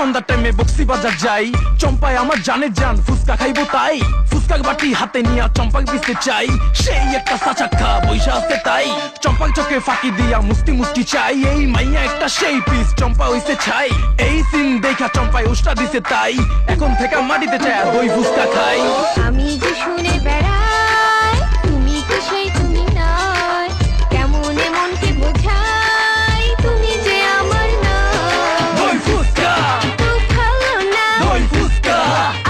সন্ধ্যার টাইমে বক্সি বাজার যাই, চম্পায় আমার জানের জান, ফুচকা খাইবো তাই। ফুচকার বাটি হাতে নিয়া চম্পাক দিতে চাই, সেই একটা সাচাক্কা বৈশা আছে তাই। চম্পাক চোখে ফাঁকি দিয়া মুস্তি মুস্তি চাই, এই মাইয়া একটা সেই পিস চম্পা হইছে ছাই। এই সিন দেখা চম্পায় উষ্টা দিছে তাই, এখন থেকে মাটিতে চায় দই ফুচকা খাই। আমি যে শুনে বেড়াই, তুমি কি সেই তুমি নয়, কেমন মনকে বোঝাই, তুমি যে আমার নয়। দই ফুচকা, তো ভালো না, দই ফুচকা,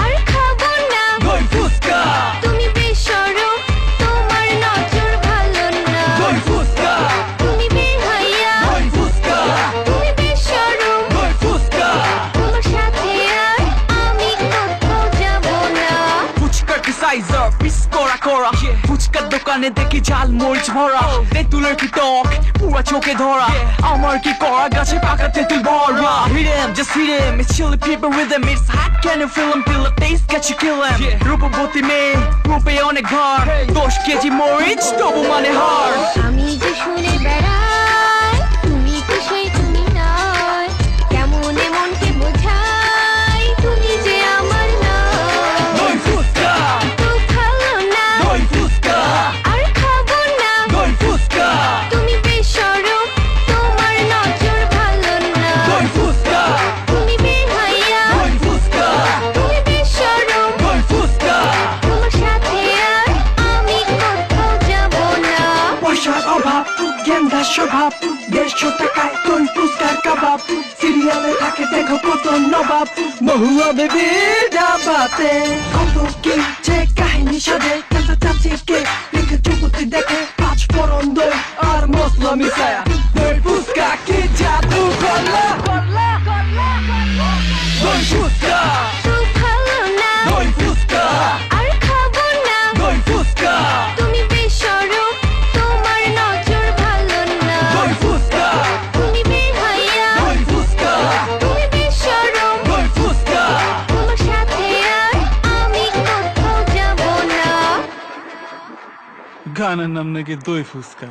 আর খাবো না, দই ফুচকা, তুমি বেশরম, তোমার নজর ভালো না। দই ফুচকা, তুমি বেহায়া, দই ফুচকা, তুমি বেশরম, দই ফুচকা। তোমার সাথে আর আমি কোথাও যাবো না। ফুচকার কি সাইজার পিস করা করা, ফুচকার দোকানে দেখি ঝাল মরিচ ভরা, তেঁতুলের কি টক পুরা চোখে ধরা, আমার কি করা গাছে পাকা তেঁতুল ভরা। Hit him, just hit him, it's chilly people rhythm, it's hot, can you feel him, feel the taste, get you kill him. রূপবতী মেয়ে, রূপে অনেক ঘর, 10 কেজি মরিচ তবু মানে হার। আমি যে শুনে বেড়াই, তুমি কি সেই তুমি নয়, কেমন মনকে বোঝাই, তুমি যে আমার নয়। দই ফুচকা, তো ভালো না, দই ফুচকা, আর খাবো না, দই ফুচকা, তুমি বেশরম, তোমার নজর ভালো না। দই ফুচকা, তুমি বেহায়া, দই ফুচকা, তুমি বেশরম, দই ফুচকা। তোমার সাথে আর আমি কোথাও যাবো না। পয়সার অভাব, গেন্দার স্বভাব, 150 টাকায় দই ফুচকার কাবাব, সিরিয়ালে থাকে দেখো কত নবাব, মহুয়া বেবি ডাবাতে কত কি যে কাহিনী সাজে, খেলতে চাচ্ছি কে লিখে চুপুতি দেখে, 5 ফোড়ন দই আর মশলা মিশায়া, দই ফুচকা কি জাদু করলা। দই ফুচকা, তো ভালো না, দই ফুচকা, আর খাবো না, দই ফুচকা, তুমি বেশরম, তোমার নজর ভালো না। দই ফুচকা, তুমি বেহায়া, দই ফুচকা, তুমি বেশরম, দই ফুচকা। তোমার সাথে আর আমি কোথাও যাবো না। গানের নাম নাকি দই ফুচকা।